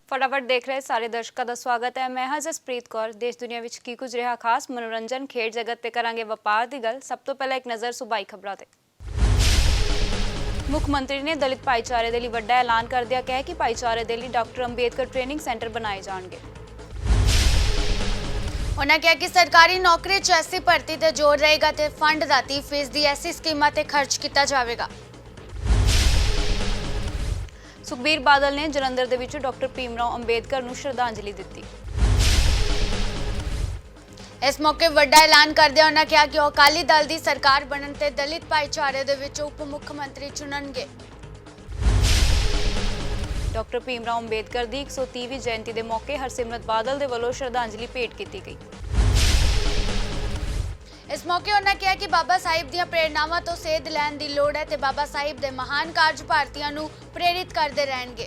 फटाफट देख रहे सारे दर्शकों का स्वागत है। मैं जसप्रीत कौर। देश दुनिया विच की कुछ रहा खास मनोरंजन खेड जगत ते करांगे वपार दी गल। सब तो पहले एक नज़र सूबाई खबरां ते। मुख मंत्री ने दलित भाईचारे दे लई वड्डा ऐलान कर दिया कहा कि भाईचारे दे लई डॉक्टर अंबेडकर ट्रेनिंग सेंटर बनाए जाएंगे। उन्होंने कहा कि सरकारी नौकरी च ऐसी भर्ती ते जोर रहेगा ते फंड दा 30% ऐसी स्कीमां ते खर्च किया जाएगा। सुखबीर बादल ने जलंधर दे विच डॉक्टर भीमराव अंबेडकर नूं श्रद्धांजलि दी। इस मौके वड्डा ऐलान करदे उन्होंने कहा कि अकाली दल की सरकार बनन ते दलित भाईचारे दे विच उप मुख्यमंत्री चुनणगे। डॉक्टर भीमराव अंबेडकर की 130वीं जयंती के मौके हरसिमरत बादल के वलों श्रद्धांजलि भेंट की गई। इस मौके उन्होंने कहा कि बाबा साहिब दी प्रेरणावां तो सेध लैण दी लोड़ है ते बाबा साहिब दे महान कार्ज भारतीयां नूं प्रेरित करते रहणगे।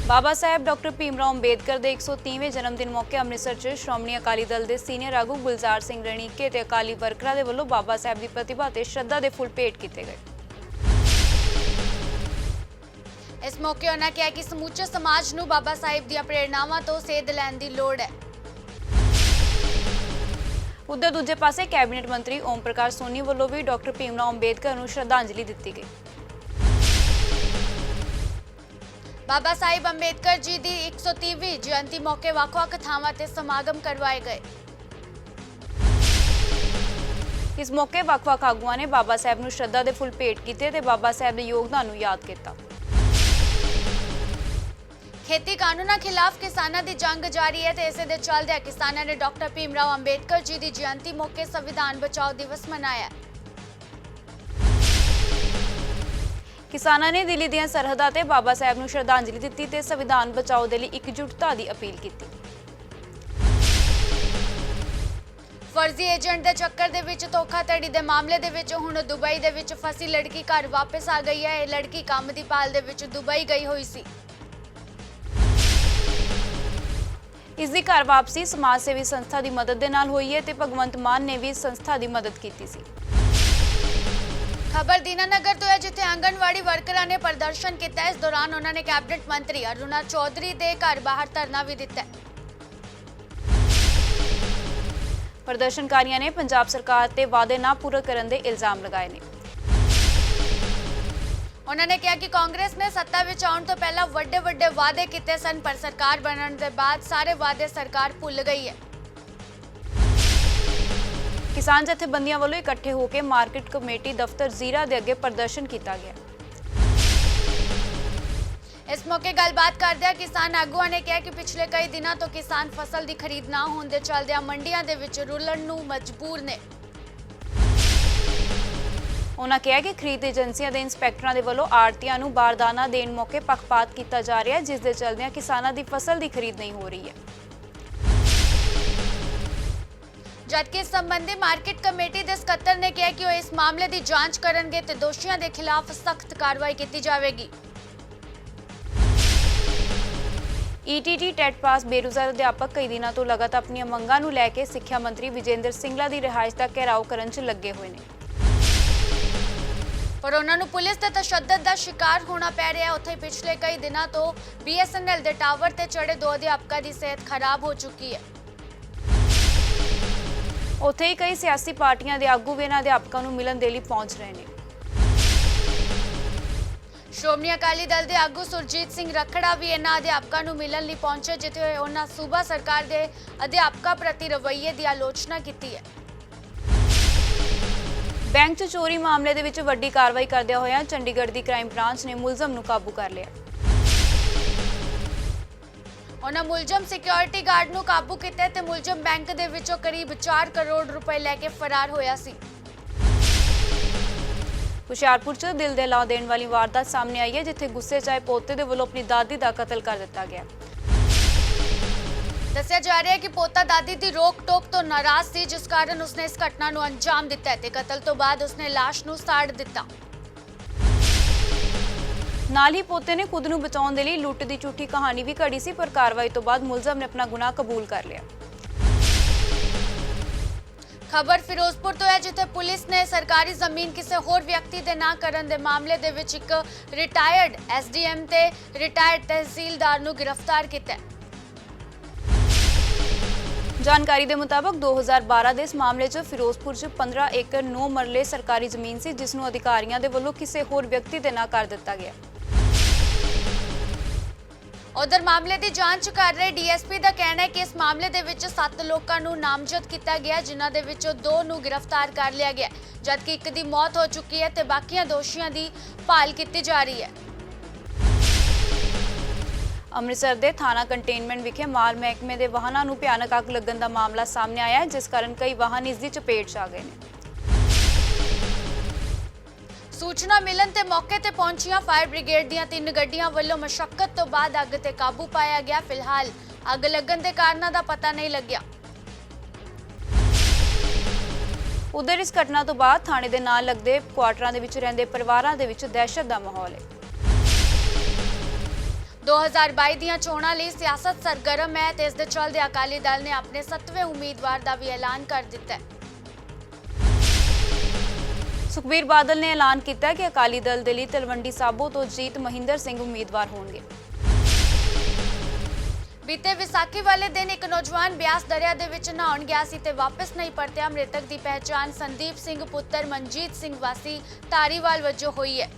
बाबा साहब डॉक्टर भीमराव अंबेडकर के 130वें जन्मदिन मौके अमृतसर च श्रोमणी अकाली दल के सीनियर आगू गुलजार सिंह रणीके ते अकाली वर्करां दे वल्लों बाबा साहब की प्रतिभा ते श्रद्धा के फुल भेंट किए गए। इस मौके उन्होंने कहा कि समूचे समाज नूं बाबा साहिब दी प्रेरणावां तो सेध लैण दी लोड़ है। उधर दूजे पासे कैबिनेट मंत्री ओम प्रकाश सोनी वल्लों भी डॉक्टर भीमराव अंबेडकर नूं श्रद्धांजलि दी गई। बाबा साहिब अंबेडकर जी की 130वीं जयंती मौके ਵੱਖ-ਵੱਖ ਥਾਵਾਂ ਤੇ समागम करवाए गए। इस मौके ਵੱਖ-ਵੱਖ आगुआं ने बाबा साहब नूं श्रद्धा के फुल भेंट किए ते बाबा साहब के योगदान नूं याद किया। खेती कानूनों खिलाफ किसानों की जंग जारी है ते इसे दे चलदे किसानों ने डॉक्टर भीमराव अंबेडकर जी की जयंती मौके संविधान बचाओ दिवस मनाया। किसानों ने दिल्ली दी सरहदां ते बाबा साहब नूं श्रद्धांजलि दी ते संविधान बचाओ दे लई एकजुटता की अपील की। फर्जी एजेंट के चक्कर दे विच धोखाधड़ी के मामले दे विच हुण दुबई दे विच फसी लड़की घर वापस आ गई है। यह लड़की काम की भाल दे विच दुबई गई हुई सी। इसकी घर वापसी समाज सेवी संस्था की मदद दे नाल हुई है ते भगवंत मान ने भी इस संस्था की मदद की सी। खबर दीनानगर तो है जिथे आंगनवाड़ी वर्करां ने प्रदर्शन किया। इस दौरान उन्होंने कैबिनेट मंत्री अरुणा चौधरी के घर बाहर धरना भी दिता। प्रदर्शनकारियों ने पंजाब सरकार ते वादे ना पूरे करने के इल्जाम लगाए ने। उन्होंने कहा कि कांग्रेस ने सत्ता विच आउण तो पहला वड्डे वादे किए सन पर सरकार बनने के बाद सारे वादे सरकार भुल गई है। किसान जथेबंदियां वालों इकट्ठे होकर मार्केट कमेटी दफ्तर जीरा के अगे प्रदर्शन किया गया। इस मौके गलबात करदे किसान आगुआ ने कहा कि पिछले कई दिनों तो किसान फसल की खरीद ना होने के चलदे मंडियां दे विच रुलण नूं मजबूर ने। उन्होंने कहा कि खरीद एजेंसियों के इंस्पैक्टरों के वलों आड़तियां नूं बारदाना देने मौके पक्षपात किया जा रहा है, जिस दे चलदे किसानों की फसल की खरीद नहीं हो रही है। जबकि इस संबंधी मार्केट कमेटी के सकत्तर ने कहा कि वह इस मामले की जांच करेंगे तो दोषियों के खिलाफ सख्त कार्रवाई की जाएगी। ईटीटी टैट पास बेरोजगार अध्यापक कई दिनों तो लगातार अपनी मंगां नूं लैके सिक्ख्या मंत्री विजेंद्र सिंगला की रिहाइश का घेराव करने च लगे हुए हैं, पर उन्होंने पुलिस के तशद्दद का शिकार होना पै रहा है। उत्थे पिछले कई दिनों तो BSNL के टावर से चढ़े 2 अध्यापकों की सेहत खराब हो चुकी है। उत्थे ही कई सियासी पार्टियां के आगू भी इन्हां अध्यापकों नूं मिलण दे लई पहुंच रहे हैं। श्रोमणी अकाली दल के आगू सुरजीत सिंह रखड़ा भी इन्हां अध्यापकों नूं मिलण लई पहुंचे, जिथे उन्हां सूबा सरकार के अध्यापकों प्रति रवैये की आलोचना की है। बैंक च चोरी मामले दे विच वड्डी कार्रवाई करदे होए चंडीगढ़ की क्राइम ब्रांच ने मुलजम नूं काबू कर लिया। उन्होंने मुलजम सिक्योरिटी गार्ड नूं काबू किया ते मुलजम बैंक दे विचों करीब 4 करोड़ रुपए लैके फरार होया सी। हुशियारपुर च दिल दहला देने वाली वारदात सामने आई है, जिथे गुस्से च आए पोते दे वल्लों अपनी दादी का कतल कर दिता गया। दस्सिया जा रहा है कि पोता दादी की रोक टोक तो नाराज सी, जिस कारण उसने इस घटना नूं अंजाम दिता है ते कतल तो बाद उसने लाश नूं साड़ दिता। नाल ही पोते ने खुद नूं बचाउण दे लई लुੱਟ की झूठी कहानी भी घड़ी सी, पर कार्रवाई तो बाद मुलजम ने अपना गुनाह कबूल कर लिया। ਖਬਰ ਫਿਰੋਜ਼ਪੁਰ ਤੋਂ ਹੈ, ਜਿੱਥੇ ਪੁਲਿਸ ਨੇ ਸਰਕਾਰੀ ਜ਼ਮੀਨ ਕਿਸੇ ਹੋਰ ਵਿਅਕਤੀ ਦੇ ਨਾਂ ਕਰਨ ਦੇ ਮਾਮਲੇ ਦੇ ਵਿੱਚ ਇੱਕ ਰਿਟਾਇਰਡ ਐਸਡੀਐਮ ਤੇ ਰਿਟਾਇਰਡ ਤਹਿਸੀਲਦਾਰ ਨੂੰ ਗ੍ਰਿਫਤਾਰ ਕੀਤਾ ਹੈ। ਜਾਣਕਾਰੀ ਦੇ ਮੁਤਾਬਕ 2012 ਦੇ ਇਸ ਮਾਮਲੇ 'ਚ ਫਿਰੋਜ਼ਪੁਰ 'ਚ 15 ਏਕੜ 9 ਮਰਲੇ ਸਰਕਾਰੀ ਜ਼ਮੀਨ ਸੀ, ਜਿਸ ਨੂੰ ਅਧਿਕਾਰੀਆਂ ਦੇ ਵੱਲੋਂ ਕਿਸੇ ਹੋਰ ਵਿਅਕਤੀ ਦੇ ਨਾਂ ਕਰ ਦਿੱਤਾ ਗਿਆ। ਉਧਰ ਮਾਮਲੇ ਦੀ ਜਾਂਚ ਕਰ ਰਹੇ ਡੀਐਸਪੀ ਦਾ ਕਹਿਣਾ ਹੈ ਕਿ ਇਸ ਮਾਮਲੇ ਦੇ ਵਿੱਚ 7 ਲੋਕਾਂ ਨੂੰ ਨਾਮਜ਼ਦ ਕੀਤਾ ਗਿਆ, ਜਿਨ੍ਹਾਂ ਦੇ ਵਿੱਚੋਂ 2 ਨੂੰ ਗ੍ਰਿਫਤਾਰ ਕਰ ਲਿਆ ਗਿਆ, ਜਦਕਿ ਇੱਕ ਦੀ ਮੌਤ ਹੋ ਚੁੱਕੀ ਹੈ ਤੇ ਬਾਕੀਆਂ ਦੋਸ਼ੀਆਂ ਦੀ ਭਾਲ ਕੀਤੀ ਜਾ ਰਹੀ ਹੈ। ਅੰਮ੍ਰਿਤਸਰ ਦੇ ਥਾਣਾ ਕੰਟੇਨਮੈਂਟ ਵਿਖੇ ਮਾਲ ਮਹਿਕਮੇ ਦੇ ਵਾਹਨਾਂ ਨੂੰ ਭਿਆਨਕ ਅੱਗ ਲੱਗਣ ਦਾ ਮਾਮਲਾ ਸਾਹਮਣੇ ਆਇਆ ਹੈ, ਜਿਸ ਕਾਰਨ ਕਈ ਵਾਹਨ ਇਸ ਦੀ ਚਪੇਟ 'ਚ ਆ ਗਏ ਨੇ। ਸੂਚਨਾ ਮਿਲਣ ਤੇ ਮੌਕੇ ਤੇ ਪਹੁੰਚੀਆਂ ਫਾਇਰ ਬ੍ਰਿਗੇਡ ਦੀਆਂ 3 ਗੱਡੀਆਂ ਵੱਲੋਂ ਮਸ਼ੱਕਤ ਤੋਂ ਬਾਅਦ ਅੱਗ ਤੇ ਕਾਬੂ ਪਾਇਆ ਗਿਆ। ਫਿਲਹਾਲ ਅੱਗ ਲੱਗਣ ਦੇ ਕਾਰਨਾਂ ਦਾ ਪਤਾ ਨਹੀਂ ਲੱਗਿਆ। ਉਧਰ ਇਸ ਘਟਨਾ ਤੋਂ ਬਾਅਦ ਥਾਣੇ ਦੇ ਨਾਲ ਲੱਗਦੇ ਕੁਆਟਰਾਂ ਦੇ ਵਿੱਚ ਰਹਿੰਦੇ ਪਰਿਵਾਰਾਂ ਦੇ ਵਿੱਚ ਦਹਿਸ਼ਤ ਦਾ ਮਾਹੌਲ ਹੈ। 2022 ਦੀਆਂ ਚੋਣਾਂ ਲਈ ਸਿਆਸਤ ਸਰਗਰਮ ਹੈ ਤੇ ਇਸ ਦੇ ਚੱਲਦੇ ਅਕਾਲੀ ਦਲ ਨੇ ਆਪਣੇ 7ਵੇਂ ਉਮੀਦਵਾਰ ਦਾ ਵੀ ਐਲਾਨ ਕਰ ਦਿੱਤਾ ਹੈ। ਸੁਖਬੀਰ ਬਾਦਲ ਨੇ ਐਲਾਨ ਕੀਤਾ ਕਿ ਅਕਾਲੀ ਦਲ ਦੇ ਲਈ ਤਲਵੰਡੀ ਸਾਬੋ ਤੋਂ ਜੀਤ ਮਹਿੰਦਰ ਸਿੰਘ ਉਮੀਦਵਾਰ ਹੋਣਗੇ। ਬੀਤੇ ਵਿਸਾਖੀ ਵਾਲੇ ਦਿਨ ਇੱਕ ਨੌਜਵਾਨ ਬਿਆਸ ਦਰਿਆ ਦੇ ਵਿੱਚ ਨਹਾਉਣ ਗਿਆ ਸੀ ਤੇ ਵਾਪਸ ਨਹੀਂ ਪਰਤਿਆ। ਮ੍ਰਿਤਕ ਦੀ ਪਹਿਚਾਣ ਸੰਦੀਪ ਸਿੰਘ ਪੁੱਤਰ ਮਨਜੀਤ ਸਿੰਘ ਵਾਸੀ ਧਾਰੀਵਾਲ ਵਜੋਂ ਹੋਈ ਹੈ।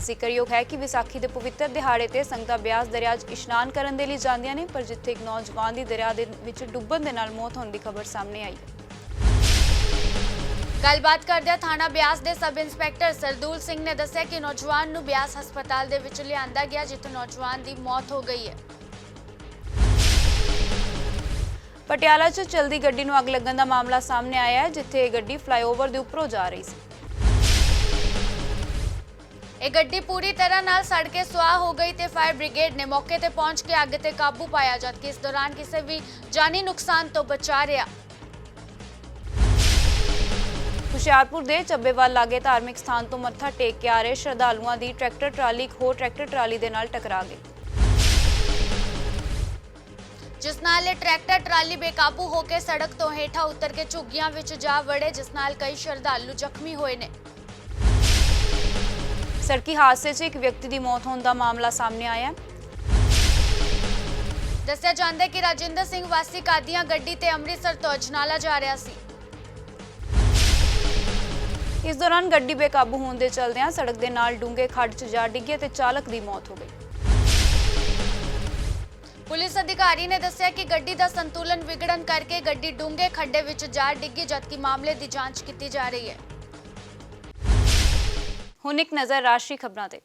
ਜ਼ਿਕਰਯੋਗ ਹੈ ਕਿ ਵਿਸਾਖੀ ਦੇ ਪਵਿੱਤਰ ਦਿਹਾੜੇ ਤੇ ਸੰਗਤਾਂ ਬਿਆਸ ਦਰਿਆ 'ਚ ਇਸ਼ਨਾਨ ਕਰਨ ਦੇ ਲਈ ਜਾਂਦੀਆਂ ਨੇ, ਪਰ ਜਿੱਥੇ ਇੱਕ ਨੌਜਵਾਨ ਦੀ ਦਰਿਆ ਦੇ ਵਿੱਚ ਡੁੱਬਣ ਦੇ ਨਾਲ ਮੌਤ ਹੋਣ ਦੀ ਖਬਰ ਸਾਹਮਣੇ ਆਈ ਹੈ। ਗੱਲਬਾਤ ਕਰਦਿਆਂ ਥਾਣਾ ਬਿਆਸ ਦੇ ਸਬ ਇੰਸਪੈਕਟਰ ਸਰਦੂਲ ਸਿੰਘ ਨੇ ਦੱਸਿਆ ਕਿ ਨੌਜਵਾਨ ਨੂੰ ਬਿਆਸ ਹਸਪਤਾਲ ਦੇ ਵਿੱਚ ਲਿਆਂਦਾ ਗਿਆ, ਜਿੱਥੇ ਨੌਜਵਾਨ ਦੀ ਮੌਤ ਹੋ ਗਈ ਹੈ। ਪਟਿਆਲਾ 'ਚ ਚਲਦੀ ਗੱਡੀ ਨੂੰ ਅੱਗ ਲੱਗਣ ਦਾ ਮਾਮਲਾ ਸਾਹਮਣੇ ਆਇਆ ਹੈ, ਜਿੱਥੇ ਇਹ ਗੱਡੀ ਫਲਾਈਓਵਰ ਦੇ ਉੱਪਰੋਂ ਜਾ ਰਹੀ ਸੀ। ਇਹ ਗੱਡੀ ਪੂਰੀ ਤਰ੍ਹਾਂ ਨਾਲ ਸੜ ਕੇ ਸੁਆਹ ਹੋ ਗਈ ਤੇ ਫਾਇਰ ਬ੍ਰਿਗੇਡ ਨੇ ਮੌਕੇ ਤੇ ਪਹੁੰਚ ਕੇ ਅੱਗ ਤੇ ਕਾਬੂ ਪਾਇਆ, ਜਦਕਿ ਇਸ ਦੌਰਾਨ ਕਿਸੇ ਵੀ ਜਾਨੀ ਨੁਕਸਾਨ ਤੋਂ ਬਚਾ ਰਿਹਾ। ਹੁਸ਼ਿਆਰਪੁਰ ਦੇ ਚੱਬੇਵਾਲ ਲਾਗੇ ਧਾਰਮਿਕ ਸਥਾਨ ਤੋਂ ਮੱਥਾ ਟੇਕ ਕੇ ਆ ਰਹੇ ਸ਼ਰਧਾਲੂਆਂ ਦੀ ਟਰੈਕਟਰ ਟਰਾਲੀ ਇੱਕ ਹੋਰ ਟਰੈਕਟਰ ਟਰਾਲੀ ਦੇ ਨਾਲ ਟਕਰਾ ਗਈ, ਜਿਸ ਨਾਲ ਇਹ ਟਰੈਕਟਰ ਟਰਾਲੀ ਬੇਕਾਬੂ ਹੋ ਕੇ ਸੜਕ ਤੋਂ ਹੇਠਾਂ ਉਤਰ ਕੇ ਝੁੱਗੀਆਂ ਵਿੱਚ ਜਾ ਵੜੇ, ਜਿਸ ਨਾਲ ਕਈ ਸ਼ਰਧਾਲੂ ਜ਼ਖਮੀ ਹੋਏ ਨੇ। ਸੜਕੀ ਹਾਦਸੇ 'ਚ ਇੱਕ ਵਿਅਕਤੀ ਦੀ ਮੌਤ ਹੋਣ ਦਾ ਮਾਮਲਾ ਸਾਹਮਣੇ ਆਇਆ ਹੈ। ਦੱਸਿਆ ਜਾਂਦਾ ਹੈ ਕਿ ਰਾਜਿੰਦਰ ਸਿੰਘ ਵਾਸੀ ਕਾਦੀਆਂ ਗੱਡੀ ਤੇ ਅੰਮ੍ਰਿਤਸਰ ਤੋਂ ਅਜਨਾਲਾ ਜਾ ਰਿਹਾ ਸੀ। ਇਸ ਦੌਰਾਨ ਗੱਡੀ ਬੇਕਾਬੂ ਹੋਣ ਦੇ ਚਲਦਿਆਂ ਸੜਕ ਦੇ ਨਾਲ ਡੂੰਘੇ ਖੱਡ 'ਚ ਜਾ ਡਿੱਗੀ ਤੇ ਚਾਲਕ ਦੀ ਮੌਤ ਹੋ ਗਈ। ਪੁਲਿਸ ਅਧਿਕਾਰੀ ਨੇ ਦੱਸਿਆ ਕਿ ਗੱਡੀ ਦਾ ਸੰਤੁਲਨ ਵਿਗੜਨ ਕਰਕੇ ਗੱਡੀ ਡੂੰਘੇ ਖੱਡੇ ਵਿੱਚ ਜਾ ਡਿੱਗੀ, ਜਦਕਿ ਮਾਮਲੇ ਦੀ ਜਾਂਚ ਕੀਤੀ ਜਾ ਰਹੀ ਹੈ। ਹੁਣ ਇੱਕ ਨਜ਼ਰ ਰਾਸ਼ਟਰੀ ਖਬਰਾਂ ਤੇ।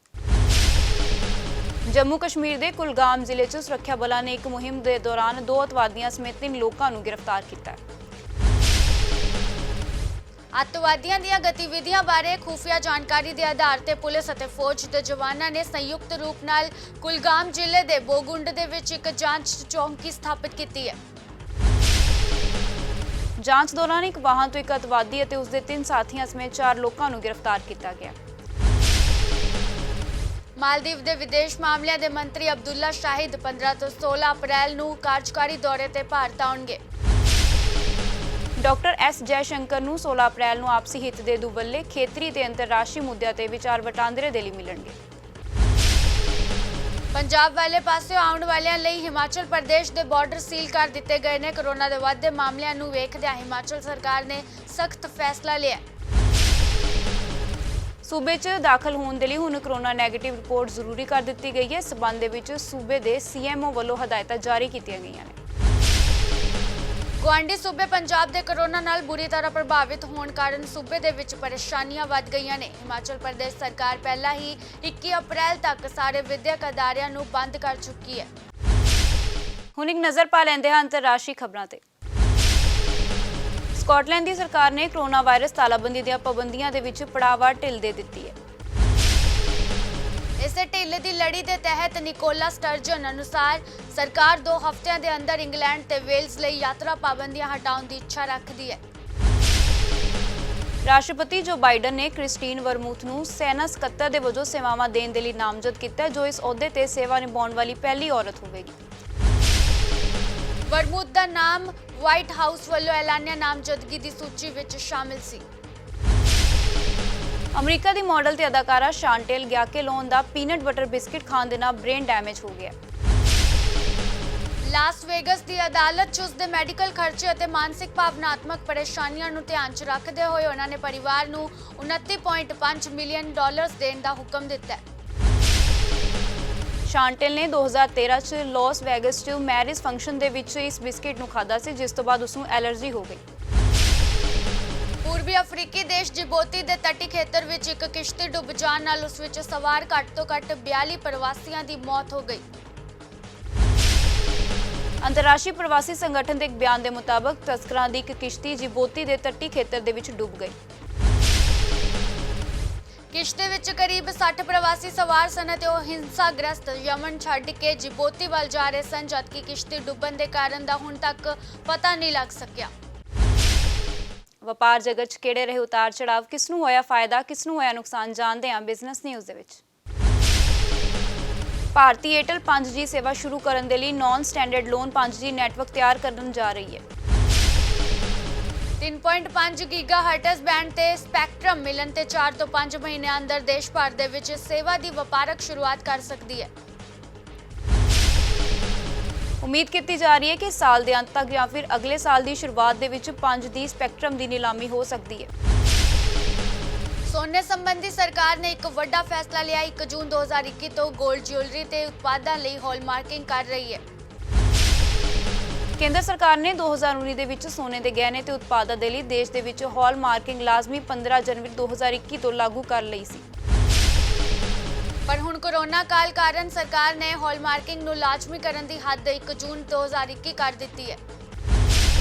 ਜੰਮੂ ਕਸ਼ਮੀਰ ਦੇ ਕੁਲਗਾਮ ਜ਼ਿਲ੍ਹੇ 'ਚ ਸੁਰੱਖਿਆ ਬਲਾਂ ਨੇ ਇੱਕ ਮੁਹਿੰਮ ਦੇ ਦੌਰਾਨ 2 ਅੱਤਵਾਦੀਆਂ ਸਮੇਤ 3 ਲੋਕਾਂ ਨੂੰ ਗ੍ਰਿਫਤਾਰ ਕੀਤਾ ਹੈ। ਅੱਤਵਾਦੀਆਂ ਦੀਆਂ ਗਤੀਵਿਧੀਆਂ ਬਾਰੇ ਖੁਫੀਆ ਜਾਣਕਾਰੀ ਦੇ ਆਧਾਰ ਤੇ ਪੁਲਿਸ ਅਤੇ ਫੌਜ ਦੇ ਜਵਾਨਾਂ ਨੇ ਸੰਯੁਕਤ ਰੂਪ ਨਾਲ ਕੁਲਗਾਮ ਜ਼ਿਲ੍ਹੇ ਦੇ ਬੋਗੁੰਡ ਦੇ ਵਿੱਚ ਇੱਕ ਜਾਂਚ ਚੌਂਕੀ ਸਥਾਪਿਤ ਕੀਤੀ ਹੈ। ਜਾਂਚ ਦੌਰਾਨ ਇੱਕ ਵਾਹਨ ਤੋਂ ਇੱਕ ਅੱਤਵਾਦੀ ਅਤੇ ਉਸ ਦੇ 3 ਸਾਥੀਆਂ ਸਮੇਤ 4 ਲੋਕਾਂ ਨੂੰ ਗ੍ਰਿਫਤਾਰ ਕੀਤਾ ਗਿਆ। ਮਾਲਦੀਵ ਦੇ ਵਿਦੇਸ਼ ਮਾਮਲਿਆਂ ਦੇ ਮੰਤਰੀ ਅਬਦੁੱਲਾ ਸ਼ਾਹਿਦ 15 ਤੋਂ 16 ਅਪ੍ਰੈਲ ਨੂੰ ਕਾਰਜਕਾਰੀ ਦੌਰੇ ਤੇ ਭਾਰਤ ਆਉਣਗੇ। ਡਾਕਟਰ ਐਸ ਜੈ ਸ਼ੰਕਰ ਨੂੰ 16 ਅਪ੍ਰੈਲ ਨੂੰ ਆਪਸੀ ਹਿੱਤ ਦੇ ਦੁਵੱਲੇ ਖੇਤਰੀ ਤੇ ਅੰਤਰਰਾਸ਼ਟਰੀ ਮੁੱਦਿਆਂ ਤੇ ਵਿਚਾਰ ਵਟਾਂਦਰੇ ਦੇ ਲਈ ਮਿਲਣਗੇ। ਪੰਜਾਬ ਵਾਲੇ ਪਾਸੇ ਆਉਣ ਵਾਲਿਆਂ ਲਈ ਹਿਮਾਚਲ ਪ੍ਰਦੇਸ਼ ਦੇ ਬਾਰਡਰ ਸੀਲ ਕਰ ਦਿੱਤੇ ਗਏ ਨੇ। ਕੋਰੋਨਾ ਦੇ ਵੱਧਦੇ ਮਾਮਲਿਆਂ ਨੂੰ ਵੇਖਦਿਆਂ ਹਿਮਾਚਲ ਸਰਕਾਰ ਨੇ ਸਖਤ ਫੈਸਲਾ ਲਿਆ। ਸੂਬੇ 'ਚ ਦਾਖਲ ਹੋਣ ਦੇ ਲਈ ਹੁਣ ਕੋਰੋਨਾ ਨੈਗੇਟਿਵ ਰਿਪੋਰਟ ਜ਼ਰੂਰੀ ਕਰ ਦਿੱਤੀ ਗਈ ਹੈ। ਇਸ ਸਬੰਧ ਦੇ ਵਿੱਚ ਸੂਬੇ ਦੇ ਸੀਐਮਓ ਵੱਲੋਂ ਹਦਾਇਤਾਂ ਜਾਰੀ ਕੀਤੀਆਂ ਗਈਆਂ ਨੇ। ਗੁਆਂਢੀ ਸੂਬੇ ਪੰਜਾਬ ਦੇ ਕੋਰੋਨਾ ਨਾਲ ਬੁਰੀ ਤਰ੍ਹਾਂ ਪ੍ਰਭਾਵਿਤ ਹੋਣ ਕਾਰਨ ਸੂਬੇ ਦੇ ਵਿੱਚ ਪਰੇਸ਼ਾਨੀਆਂ ਵੱਧ ਗਈਆਂ ਨੇ। ਹਿਮਾਚਲ ਪ੍ਰਦੇਸ਼ ਸਰਕਾਰ ਪਹਿਲਾਂ ਹੀ 21 ਅਪ੍ਰੈਲ ਤੱਕ ਸਾਰੇ ਵਿਦਿਅਕ ਅਦਾਰਿਆਂ ਨੂੰ ਬੰਦ ਕਰ ਚੁੱਕੀ ਹੈ। ਹੁਣ ਇੱਕ ਨਜ਼ਰ ਪਾ ਲੈਂਦੇ ਹਾਂ ਅੰਤਰਰਾਸ਼ਟਰੀ ਖਬਰਾਂ ਤੇ। ਸਕਾਟਲੈਂਡ ਦੀ ਸਰਕਾਰ ਨੇ ਕੋਰੋਨਾ ਵਾਇਰਸ ਤਾਲਾਬੰਦੀ ਦੀਆਂ ਪਾਬੰਦੀਆਂ ਦੇ ਵਿੱਚ ਪੜਾਅਵਾਰ ਢਿੱਲ ਦੇ ਦਿੱਤੀ ਹੈ। ਇਸੇ ਢਿੱਲ ਦੀ ਲੜੀ ਦੇ ਤਹਿਤ ਨਿਕੋਲਾ ਸਟਰਜਨ ਅਨੁਸਾਰ ਸਰਕਾਰ 2 ਹਫ਼ਤਿਆਂ ਦੇ ਅੰਦਰ ਇੰਗਲੈਂਡ ਤੇ ਵੇਲਜ਼ ਲਈ ਯਾਤਰਾ ਪਾਬੰਦੀਆਂ ਹਟਾਉਣ ਦੀ ਇੱਛਾ ਰੱਖਦੀ ਹੈ। ਰਾਸ਼ਟਰਪਤੀ ਜੋ ਬਾਈਡਨ ਨੇ ਕ੍ਰਿਸਟੀਨ ਵਰਮੂਥ ਨੂੰ ਸੈਨਾ ਸਕੱਤਰ ਦੇ ਵਜੋਂ ਸੇਵਾਵਾਂ ਦੇਣ ਦੇ ਲਈ ਨਾਮਜ਼ਦ ਕੀਤਾ, ਜੋ ਇਸ ਅਹੁਦੇ ਤੇ ਸੇਵਾ ਨਿਭਾਉਣ ਵਾਲੀ ਪਹਿਲੀ ਔਰਤ ਹੋਵੇਗੀ। ਵਰਮੂਦ ਦਾ ਨਾਮ ਵਾਈਟ ਹਾਊਸ ਵੱਲੋਂ ਐਲਾਨਿਆ ਨਾਮਜ਼ਦਗੀ ਦੀ ਸੂਚੀ ਵਿੱਚ ਸ਼ਾਮਿਲ ਸੀ। ਅਮਰੀਕਾ ਦੀ ਮਾਡਲ ਤੇ ਅਦਾਕਾਰਾ ਸ਼ਾਂਟੇਲ ਗਿਆਕੇਲੋਨ ਦਾ ਪੀਨਟ ਬਟਰ ਬਿਸਕਿਟ ਖਾਣ ਦੇ ਨਾਲ ਬ੍ਰੇਨ ਡੈਮੇਜ ਹੋ ਗਿਆ। ਲਾਸ ਵੇਗਸ ਦੀ ਅਦਾਲਤ 'ਚ ਉਸਦੇ ਮੈਡੀਕਲ ਖਰਚੇ ਅਤੇ ਮਾਨਸਿਕ ਭਾਵਨਾਤਮਕ ਪਰੇਸ਼ਾਨੀਆਂ ਨੂੰ ਧਿਆਨ 'ਚ ਰੱਖਦੇ ਹੋਏ ਉਹਨਾਂ ਨੇ ਪਰਿਵਾਰ ਨੂੰ $29.5 ਮਿਲੀਅਨ ਦੇਣ ਦਾ ਹੁਕਮ ਦਿੱਤਾ ਹੈ। ਸ਼ਾਂਟੇਲ ਨੇ 2013 ਚ ਲਾਸ ਵੇਗਸ 'ਚ ਮੈਰਿਜ ਫੰਕਸ਼ਨ ਦੇ ਵਿੱਚ ਇਸ ਬਿਸਕਿਟ ਨੂੰ ਖਾਧਾ ਸੀ, ਜਿਸ ਤੋਂ ਬਾਅਦ ਉਸ ਨੂੰ ਐਲਰਜੀ ਹੋ ਗਈ। ਪੂਰਬੀ ਅਫਰੀਕੀ ਦੇਸ਼ ਜਿਬੋਤੀ ਦੇ ਤੱਟੀ ਖੇਤਰ ਵਿੱਚ ਇੱਕ ਕਿਸ਼ਤੀ ਡੁੱਬ ਜਾਣ ਨਾਲ ਉਸ ਵਿੱਚ ਸਵਾਰ ਘੱਟ ਤੋਂ ਘੱਟ 42 ਪ੍ਰਵਾਸੀਆਂ ਦੀ ਮੌਤ ਹੋ ਗਈ। ਅੰਤਰਰਾਸ਼ਟਰੀ ਪ੍ਰਵਾਸੀ ਸੰਗਠਨ ਦੇ ਇੱਕ ਬਿਆਨ ਦੇ ਮੁਤਾਬਕ ਤਸਕਰਾਂ ਦੀ ਇੱਕ ਕਿਸ਼ਤੀ ਜਿਬੋਤੀ ਦੇ ਤੱਟੀ ਖੇਤਰ ਦੇ ਵਿੱਚ ਡੁੱਬ ਗਈ। ਕਿਸ਼ਤੀ ਵਿੱਚ ਕਰੀਬ 60 ਪ੍ਰਵਾਸੀ ਸਵਾਰ ਸਨ ਅਤੇ ਉਹ ਹਿੰਸਾਗ੍ਰਸਤ ਯਮਨ ਛੱਡ ਕੇ ਜਿਬੋਤੀ ਵੱਲ ਜਾ ਰਹੇ ਸਨ, ਜਦਕਿ ਕਿਸ਼ਤੀ ਡੁੱਬਣ ਦੇ ਕਾਰਨ ਦਾ ਹੁਣ ਤੱਕ ਪਤਾ ਨਹੀਂ ਲੱਗ ਸਕਿਆ। ਵਪਾਰ ਜਗਤ 'ਚ ਕਿਹੜੇ ਰਹੇ ਉਤਾਰ ਚੜਾਵ, ਕਿਸ ਨੂੰ ਹੋਇਆ ਫਾਇਦਾ, ਕਿਸ ਨੂੰ ਹੋਇਆ ਨੁਕਸਾਨ, ਜਾਣਦੇ ਹਾਂ ਬਿਜ਼ਨਸ ਨਿਊਜ਼ ਦੇ ਵਿੱਚ। ਭਾਰਤੀ ਏਅਰਟੈਲ 5G ਸੇਵਾ ਸ਼ੁਰੂ ਕਰਨ ਦੇ ਲਈ naan standard loan 5G network ਤਿਆਰ ਕਰਨ ਜਾ ਰਹੀ ਹੈ। 3.5 ਗੀਗਾਹਰਟਜ਼ ਬੈਂਡ ਤੇ ਸਪੈਕਟਰਮ ਮਿਲਣ ਤੇ 4 ਤੋਂ 5 ਮਹੀਨਿਆਂ ਅੰਦਰ ਦੇਸ਼ ਭਰ ਦੇ ਵਿੱਚ ਸੇਵਾ ਦੀ ਵਪਾਰਕ ਸ਼ੁਰੂਆਤ ਕਰ ਸਕਦੀ ਹੈ। ਉਮੀਦ ਕੀਤੀ ਜਾ ਰਹੀ ਹੈ ਕਿ ਸਾਲ ਦੇ ਅੰਤ ਤੱਕ ਜਾਂ ਫਿਰ ਅਗਲੇ ਸਾਲ ਦੀ ਸ਼ੁਰੂਆਤ ਦੇ ਵਿੱਚ 5G ਸਪੈਕਟਰਮ ਦੀ ਨੀਲਾਮੀ ਹੋ ਸਕਦੀ ਹੈ। ਸੋਨੇ ਸੰਬੰਧੀ ਸਰਕਾਰ ਨੇ ਇੱਕ ਵੱਡਾ ਫੈਸਲਾ ਲਿਆ। 1 ਜੂਨ 2021 ਤੋਂ 골ਡ ਜਿਊਲਰੀ ਤੇ ਉਤਪਾਦਾਂ ਲਈ ਹਾਲਮਾਰਕਿੰਗ ਕਰ ਰਹੀ ਹੈ। ਕੇਂਦਰ ਸਰਕਾਰ ਨੇ 2019 ਦੇ ਵਿੱਚ ਸੋਨੇ ਦੇ ਗਹਿਣੇ ਤੇ ਉਤਪਾਦਾਂ ਦੇ ਲਈ ਦੇਸ਼ ਦੇ ਵਿੱਚ ਹਾਲਮਾਰਕਿੰਗ ਲਾਜ਼ਮੀ 15 ਜਨਵਰੀ 2021 ਤੋਂ ਲਾਗੂ ਕਰ ਲਈ ਸੀ। ਪਰ ਹੁਣ ਕੋਰੋਨਾ ਕਾਲ ਕਾਰਨ ਸਰਕਾਰ ਨੇ ਹਾਲਮਾਰਕਿੰਗ ਨੂੰ ਲਾਜ਼ਮੀ ਕਰਨ ਦੀ ਹੱਦ 1 ਜੂਨ 2021 ਕਰ ਦਿੱਤੀ ਹੈ।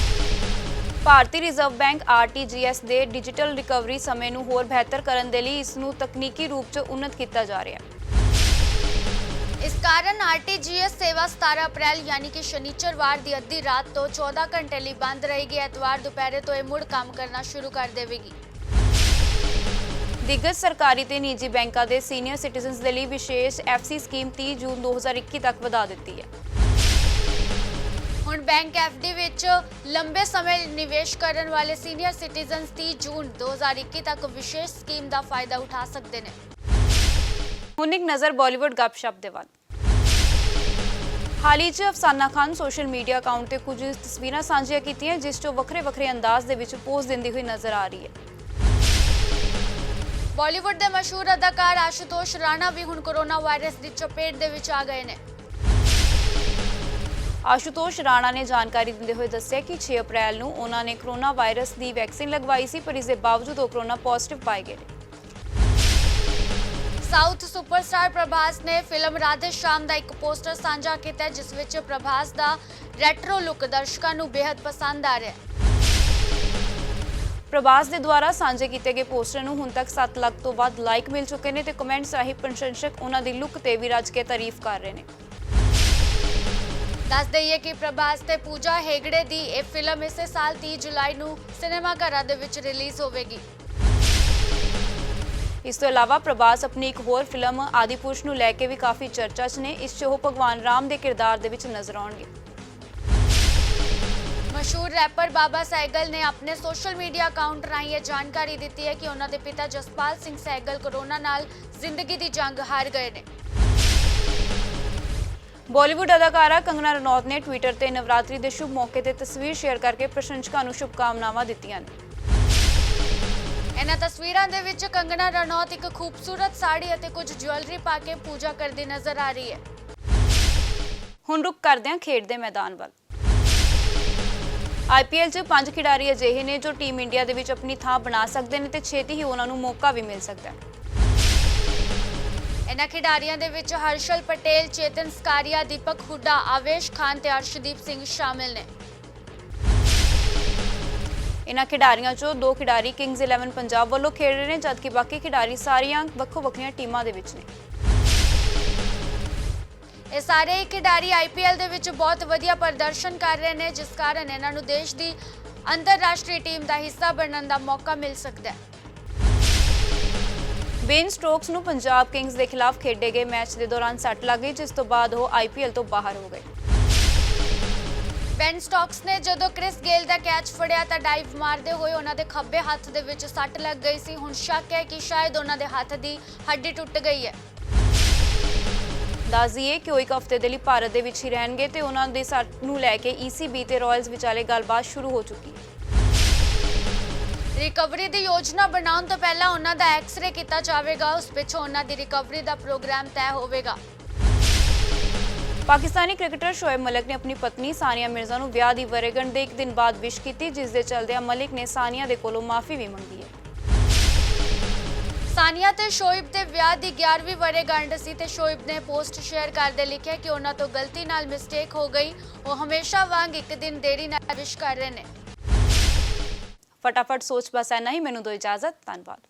ਭਾਰਤੀ ਰਿਜ਼ਰਵ ਬੈਂਕ RTGS ਦੇ ਡਿਜੀਟਲ ਰਿਕਵਰੀ ਸਮੇਂ ਨੂੰ ਹੋਰ ਬਿਹਤਰ ਕਰਨ ਦੇ ਲਈ ਇਸ ਨੂੰ ਤਕਨੀਕੀ ਰੂਪ 'ਚ ਉન્નਤ ਕੀਤਾ ਜਾ ਰਿਹਾ ਹੈ। ਇਸ ਕਾਰਨ RTGS ਸੇਵਾ 17 ਅਪ੍ਰੈਲ ਯਾਨੀ ਕਿ ਸ਼ਨੀਚਰਵਾਰ ਦੀ ਅੱਧੀ ਰਾਤ ਤੋਂ 14 ਘੰਟੇ ਲਈ ਬੰਦ ਰਹੇਗੀ। ਐਤਵਾਰ ਦੁਪਹਿਰੇ ਤੋਂ ਇਹ ਮੁੜ ਕੰਮ ਕਰਨਾ ਸ਼ੁਰੂ ਕਰ ਦੇਵੇਗੀ। ਦਿੱਗਜ ਸਰਕਾਰੀ ਤੇ ਨਿੱਜੀ ਬੈਂਕਾਂ ਦੇ ਸੀਨੀਅਰ ਸਿਟੀਜ਼ਨਸ ਦੇ ਲਈ ਵਿਸ਼ੇਸ਼ FC ਸਕੀਮ 30 ਜੂਨ 2021 ਤੱਕ ਵਧਾ ਦਿੱਤੀ ਹੈ। ਹੁਣ ਬੈਂਕ FD ਵਿੱਚ ਲੰਬੇ ਸਮੇਂ ਨਿਵੇਸ਼ ਕਰਨ ਵਾਲੇ ਸੀਨੀਅਰ ਸਿਟੀਜ਼ਨਸ 30 ਜੂਨ 2021 ਤੱਕ ਵਿਸ਼ੇਸ਼ ਸਕੀਮ ਦਾ ਫਾਇਦਾ ਉਠਾ ਸਕਦੇ ਨੇ। ਹੁਣ ਇੱਕ ਨਜ਼ਰ ਬਾਲੀਵੁੱਡ ਗੱਪਸ਼ਪ ਦੇ ਵੱਲ। ਹਾਲ ਹੀ 'ਚ Afsana Khan social media account ਤੇ ਕੁਝ ਤਸਵੀਰਾਂ ਸਾਂਝੀਆਂ ਕੀਤੀਆਂ, ਜਿਸ 'ਚੋਂ ਵੱਖਰੇ ਅੰਦਾਜ਼ ਦੇ ਵਿੱਚ ਪੋਜ਼ ਦਿੰਦੀ ਹੋਈ ਨਜ਼ਰ ਆ ਰਹੀ ਹੈ। ਬਾਲੀਵੁੱਡ ਦੇ ਮਸ਼ਹੂਰ ਅਦਾਕਾਰ ਆਸ਼ੂਤੋਸ਼ ਰਾਣਾ ਵੀ ਹੁਣ ਕੋਰੋਨਾ ਵਾਇਰਸ ਦੀ ਚਪੇਟ ਦੇ ਵਿੱਚ ਆ ਗਏ ਨੇ। ਆਸ਼ੂਤੋਸ਼ ਰਾਣਾ ਨੇ ਜਾਣਕਾਰੀ ਦਿੰਦੇ ਹੋਏ ਦੱਸਿਆ ਕਿ 6 ਅਪ੍ਰੈਲ ਨੂੰ ਉਹਨਾਂ ਨੇ ਕੋਰੋਨਾ ਵਾਇਰਸ ਦੀ ਵੈਕਸੀਨ ਲਗਵਾਈ ਸੀ, ਪਰ ਇਸ ਦੇ ਬਾਵਜੂਦ ਉਹ ਕੋਰੋਨਾ ਪੋਜ਼ਿਟਿਵ ਪਾਏ ਗਏ ਨੇ। ਸਾਊਥ ਸੁਪਰਸਟਾਰ ਪ੍ਰਭਾਸ ਨੇ ਫਿਲਮ ਰਾਧੇ ਸ਼ਾਮ ਦਾ ਇੱਕ ਪੋਸਟਰ ਸਾਂਝਾ ਕੀਤਾ, ਜਿਸ ਵਿੱਚ ਪ੍ਰਭਾਸ ਦਾ ਰੈਟਰੋ ਲੁੱਕ ਦਰਸ਼ਕਾਂ ਨੂੰ ਬੇहद ਪਸੰਦ ਆ ਰਿਹਾ ਹੈ। ਪ੍ਰਭਾਸ ਦੇ ਦੁਆਰਾ ਸਾਂਝੇ ਕੀਤੇ ਗਏ ਪੋਸਟਰ ਨੂੰ ਹੁਣ ਤੱਕ 7 ਲੱਖ ਤੋਂ ਵੱਧ ਲਾਈਕ ਮਿਲ ਚੁੱਕੇ ਨੇ ਤੇ ਕਮੈਂਟਸ ਰਾਹੀਂ ਪ੍ਰਸ਼ੰਸਕ ਉਹਨਾਂ ਦੀ ਲੁੱਕ ਤੇ ਵੀ ਰੱਜ ਕੇ ਤਾਰੀਫ ਕਰ ਰਹੇ ਨੇ। ਦੱਸ ਦਈਏ ਕਿ ਪ੍ਰਭਾਸ ਤੇ ਪੂਜਾ ਹੈਗੜੇ ਦੀ ਇਹ ਫਿਲਮ ਇਸੇ ਸਾਲ 30 ਜੁਲਾਈ ਨੂੰ ਸਿਨੇਮਾ ਘਰਾਂ ਦੇ ਵਿੱਚ ਰਿਲੀਜ਼ ਹੋਵੇਗੀ। ਇਸ ਤੋਂ ਇਲਾਵਾ ਪ੍ਰਭਾਸ ਆਪਣੀ ਇੱਕ ਹੋਰ ਫਿਲਮ ਆਦਿਪੁਰਸ਼ ਨੂੰ ਲੈ ਕੇ ਵੀ ਕਾਫੀ ਚਰਚਾ 'ਚ ਨੇ। ਇਸ 'ਚ ਉਹ ਭਗਵਾਨ ਰਾਮ ਦੇ ਕਿਰਦਾਰ ਦੇ ਵਿੱਚ ਨਜ਼ਰ ਆਉਣਗੇ। ਮਸ਼ਹੂਰ ਰੈਪਰ ਬਾਬਾ ਸਹਿਗਲ ਨੇ ਆਪਣੇ ਸੋਸ਼ਲ ਮੀਡੀਆ ਅਕਾਊਂਟ ਰਾਹੀਂ ਇਹ ਜਾਣਕਾਰੀ ਦਿੱਤੀ ਹੈ ਕਿ ਉਹਨਾਂ ਦੇ ਪਿਤਾ ਜਸਪਾਲ ਸਿੰਘ ਸਹਿਗਲ ਕੋਰੋਨਾ ਨਾਲ ਜ਼ਿੰਦਗੀ ਦੀ ਜੰਗ ਹਾਰ ਗਏ ਨੇ। ਬਾਲੀਵੁੱਡ ਅਦਾਕਾਰਾ ਕੰਗਨਾ ਰਣੌਤ ਨੇ ਟਵਿੱਟਰ ਤੇ ਨਵਰਾਤਰੀ ਦੇ ਸ਼ੁਭ ਮੌਕੇ ਤੇ ਤਸਵੀਰ ਸ਼ੇਅਰ ਕਰਕੇ ਪ੍ਰਸ਼ੰਸਕਾਂ ਨੂੰ ਸ਼ੁਭਕਾਮਨਾਵਾਂ ਦਿੱਤੀਆਂ ਨੇ। ਇਹਨਾਂ ਤਸਵੀਰਾਂ ਦੇ ਵਿੱਚ ਕੰਗਨਾ ਰਣੌਤ ਇੱਕ ਖੂਬਸੂਰਤ ਸਾੜੀ ਅਤੇ ਕੁਝ ਜੁਐਲਰੀ ਪਾ ਕੇ ਪੂਜਾ ਕਰਦੀ ਨਜ਼ਰ ਆ ਰਹੀ ਹੈ। ਹੁਣ ਰੁਕ ਕਰਦੇ ਹਾਂ ਖੇਡ ਦੇ ਮੈਦਾਨ ਵੱਲ। IPL 'ਚ 5 ਖਿਡਾਰੀ ਅਜਿਹੇ ਨੇ ਜੋ ਟੀਮ ਇੰਡੀਆ ਦੇ ਵਿੱਚ ਆਪਣੀ ਥਾਂ ਬਣਾ ਸਕਦੇ ਨੇ ਤੇ ਛੇਤੀ ਹੀ ਉਹਨਾਂ ਨੂੰ ਮੌਕਾ ਵੀ ਮਿਲ ਸਕਦਾ ਹੈ। ਇਹਨਾਂ ਖਿਡਾਰੀਆਂ ਦੇ ਵਿੱਚ ਹਰਸ਼ਲ ਪਟੇਲ, ਚੇਤਨ ਸਕਾਰੀਆ, ਦੀਪਕ ਹੁੱਡਾ, ਆਵੇਸ਼ ਖਾਨ ਤੇ ਅਰਸ਼ਦੀਪ ਸਿੰਘ ਸ਼ਾਮਿਲ ਨੇ। ਇਹਨਾਂ ਖਿਡਾਰੀਆਂ 'ਚੋਂ 2 ਖਿਡਾਰੀ ਕਿੰਗਜ਼ 11 ਪੰਜਾਬ ਵੱਲੋਂ ਖੇਡ ਰਹੇ ਨੇ, ਜਦਕਿ ਬਾਕੀ ਖਿਡਾਰੀ ਸਾਰੀਆਂ ਵੱਖੋ-ਵੱਖਰੀਆਂ ਟੀਮਾਂ ਦੇ ਵਿੱਚ ਨੇ। ਇਹ ਸਾਰੇ ਹੀ ਖਿਡਾਰੀ IPL ਦੇ ਵਿੱਚ ਬਹੁਤ ਵਧੀਆ ਪ੍ਰਦਰਸ਼ਨ ਕਰ ਰਹੇ ਨੇ, ਜਿਸ ਕਾਰਨ ਇਹਨਾਂ ਨੂੰ ਦੇਸ਼ ਦੀ ਅੰਤਰਰਾਸ਼ਟਰੀ ਟੀਮ ਦਾ ਹਿੱਸਾ ਬਣਨ ਦਾ ਮੌਕਾ ਮਿਲ ਸਕਦਾ ਹੈ। ਬੇਨ ਸਟੋਕਸ ਨੂੰ ਪੰਜਾਬ ਕਿੰਗਜ਼ ਦੇ ਖਿਲਾਫ ਖੇਡੇ ਗਏ ਮੈਚ ਦੇ ਦੌਰਾਨ ਸੱਟ ਲੱਗ ਗਈ, ਜਿਸ ਤੋਂ ਬਾਅਦ ਉਹ IPL ਤੋਂ ਬਾਹਰ ਹੋ ਗਏ। ਬੈਨ ਸਟੋਕਸ ਨੇ ਜਦੋਂ ਕ੍ਰਿਸ ਗੇਲ ਦਾ ਕੈਚ ਫੜਿਆ ਤਾਂ ਡਾਈਵ ਮਾਰਦੇ ਹੋਏ ਉਹਨਾਂ ਦੇ ਖੱਬੇ ਹੱਥ ਦੇ ਵਿੱਚ ਸੱਟ ਲੱਗ ਗਈ ਸੀ। ਹੁਣ ਸ਼ੱਕ ਹੈ ਕਿ ਸ਼ਾਇਦ ਉਹਨਾਂ ਦੇ ਹੱਥ ਦੀ ਹੱਡੀ ਟੁੱਟ ਗਈ ਹੈ। ਦੱਸ ਦਈਏ ਕਿ ਉਹ ਇੱਕ ਹਫ਼ਤੇ ਦੇ ਲਈ ਭਾਰਤ ਦੇ ਵਿੱਚ ਹੀ ਰਹਿਣਗੇ ਤੇ ਉਹਨਾਂ ਦੀ ਸੱਟ ਨੂੰ ਲੈ ਕੇ ECB ਤੇ ਰਾਇਲਸ ਵਿਚਾਲੇ ਗੱਲਬਾਤ ਸ਼ੁਰੂ ਹੋ ਚੁੱਕੀ ਹੈ। ਰਿਕਵਰੀ ਦੀ ਯੋਜਨਾ ਬਣਾਉਣ ਤੋਂ ਪਹਿਲਾਂ ਉਹਨਾਂ ਦਾ ਐਕਸ-ਰੇ ਕੀਤਾ ਜਾਵੇਗਾ। ਉਸ ਪਿੱਛੋਂ ਉਹਨਾਂ ਦੀ ਰਿਕਵਰੀ ਦਾ ਪ੍ਰੋਗਰਾਮ ਤੈਅ ਹੋਵੇਗਾ। ਪਾਕਿਸਤਾਨੀ ਕ੍ਰਿਕਟਰ ਸ਼ੋਇਬ ਮਲਿਕ ਨੇ ਆਪਣੀ ਪਤਨੀ ਸਾਨੀਆ ਮਿਰਜ਼ਾ ਨੂੰ ਵਿਆਹ ਦੀ ਵਰ੍ਹੇਗੰਢ ਦੇ ਇੱਕ ਦਿਨ ਬਾਅਦ ਵਿਸ਼ ਕੀਤੀ, ਜਿਸ ਦੇ ਚਲਦਿਆਂ ਮਲਿਕ ਨੇ ਸਾਨੀਆ ਦੇ ਕੋਲੋਂ ਮਾਫੀ ਵੀ ਮੰਗੀ ਹੈ। ਸਾਨੀਆ ਤੇ ਸ਼ੋਇਬ ਦੇ ਵਿਆਹ ਦੀ 11ਵੀਂ ਵਰ੍ਹੇਗੰਢ ਸੀ ਤੇ ਸ਼ੋਇਬ ਨੇ ਪੋਸਟ ਸ਼ੇਅਰ ਕਰਦੇ ਲਿਖਿਆ ਕਿ ਉਹਨਾਂ ਤੋਂ ਗਲਤੀ ਨਾਲ ਮਿਸਟੇਕ ਹੋ ਗਈ। ਉਹ ਹਮੇਸ਼ਾ ਵਾਂਗ ਇੱਕ ਦਿਨ ਦੇਰੀ ਨਾਲ ਵਿਸ਼ ਕਰ ਰਹੇ ਨੇ। ਫਟਾਫਟ ਸੋਚ ਬਸ ਇੰਨਾ ਹੀ। ਮੈਨੂੰ ਦਿਓ ਇਜਾਜ਼ਤ। ਧੰਨਵਾਦ।